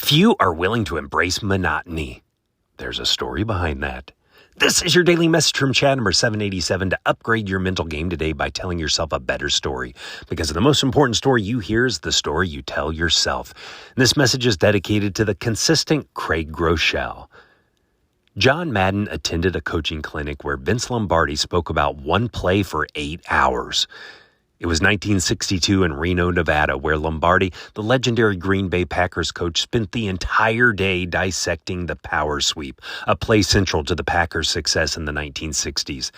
Few are willing to embrace monotony. There's a story behind that. This is your daily message from Chad number 787 to upgrade your mental game today by telling yourself a better story. Because the most important story you hear is the story you tell yourself. And this message is dedicated to the consistent Craig Groeschel. John Madden attended a coaching clinic where Vince Lombardi spoke about one play for 8 hours. It was 1962 in Reno, Nevada, where Lombardi, the legendary Green Bay Packers coach, spent the entire day dissecting the power sweep, a play central to the Packers' success in the 1960s.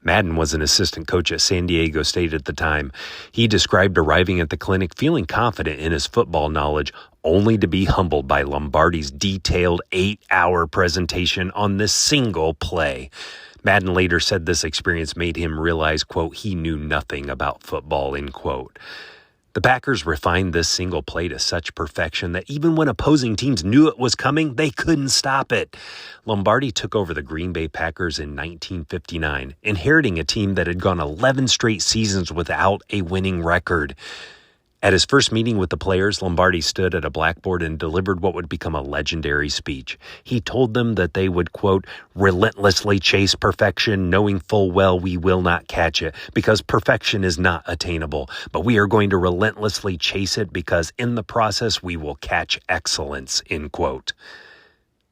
Madden was an assistant coach at San Diego State at the time. He described arriving at the clinic feeling confident in his football knowledge, only to be humbled by Lombardi's detailed 8-hour presentation on this single play. Madden later said this experience made him realize, quote, he knew nothing about football, end quote. The Packers refined this single play to such perfection that even when opposing teams knew it was coming, they couldn't stop it. Lombardi took over the Green Bay Packers in 1959, inheriting a team that had gone 11 straight seasons without a winning record. At his first meeting with the players, Lombardi stood at a blackboard and delivered what would become a legendary speech. He told them that they would, quote, relentlessly chase perfection, knowing full well we will not catch it, because perfection is not attainable. But we are going to relentlessly chase it because in the process we will catch excellence, end quote.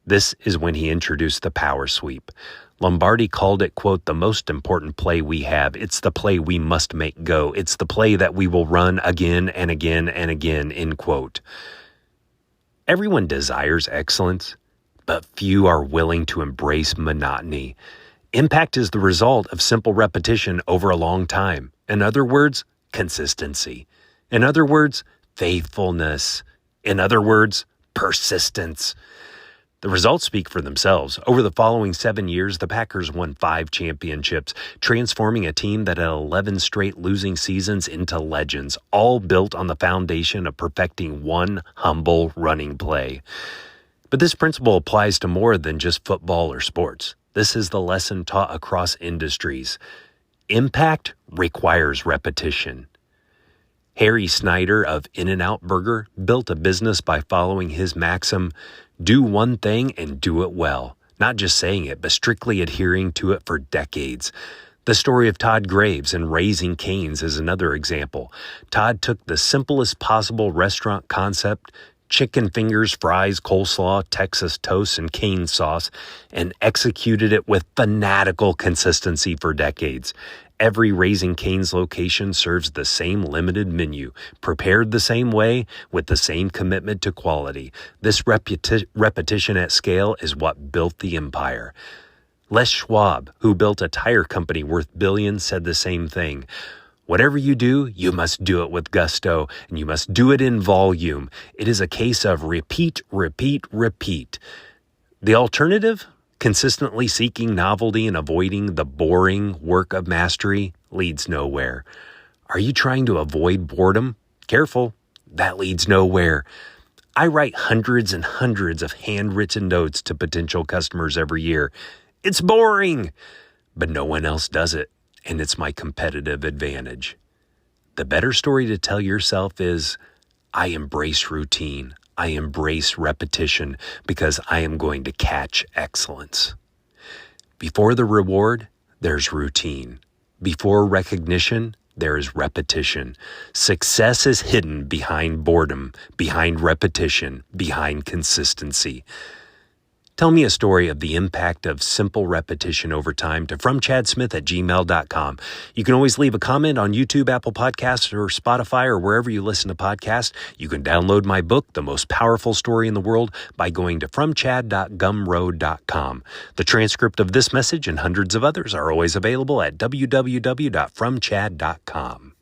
This is when he introduced the power sweep. Lombardi called it, quote, the most important play we have. It's the play we must make go. It's the play that we will run again and again and again, end quote. Everyone desires excellence, but few are willing to embrace monotony. Impact is the result of simple repetition over a long time. In other words, consistency. In other words, faithfulness. In other words, persistence. The results speak for themselves. Over the following 7 years, the Packers won 5 championships, transforming a team that had 11 straight losing seasons into legends, all built on the foundation of perfecting one humble running play. But this principle applies to more than just football or sports. This is the lesson taught across industries. Impact requires repetition. Harry Snyder of In-N-Out Burger built a business by following his maxim, do one thing and do it well. Not just saying it, but strictly adhering to it for decades. The story of Todd Graves and Raising Cane's is another example. Todd took the simplest possible restaurant concept, chicken fingers, fries, coleslaw, Texas toast, and cane sauce, and executed it with fanatical consistency for decades. Every Raising Cane's location serves the same limited menu, prepared the same way, with the same commitment to quality. This repetition at scale is what built the empire. Les Schwab, who built a tire company worth billions, said the same thing. Whatever you do, you must do it with gusto, and you must do it in volume. It is a case of repeat, repeat, repeat. The alternative? Consistently seeking novelty and avoiding the boring work of mastery leads nowhere. Are you trying to avoid boredom? Careful, that leads nowhere. I write hundreds and hundreds of handwritten notes to potential customers every year. It's boring, but no one else does it, and it's my competitive advantage. The better story to tell yourself is, I embrace routine. I embrace repetition because I am going to catch excellence. Before the reward, there's routine. Before recognition, there is repetition. Success is hidden behind boredom, behind repetition, behind consistency. Tell me a story of the impact of simple repetition over time to fromchadsmith@gmail.com. You can always leave a comment on YouTube, Apple Podcasts, or Spotify, or wherever you listen to podcasts. You can download my book, The Most Powerful Story in the World, by going to fromchad.gumroad.com. The transcript of this message and hundreds of others are always available at www.fromchad.com.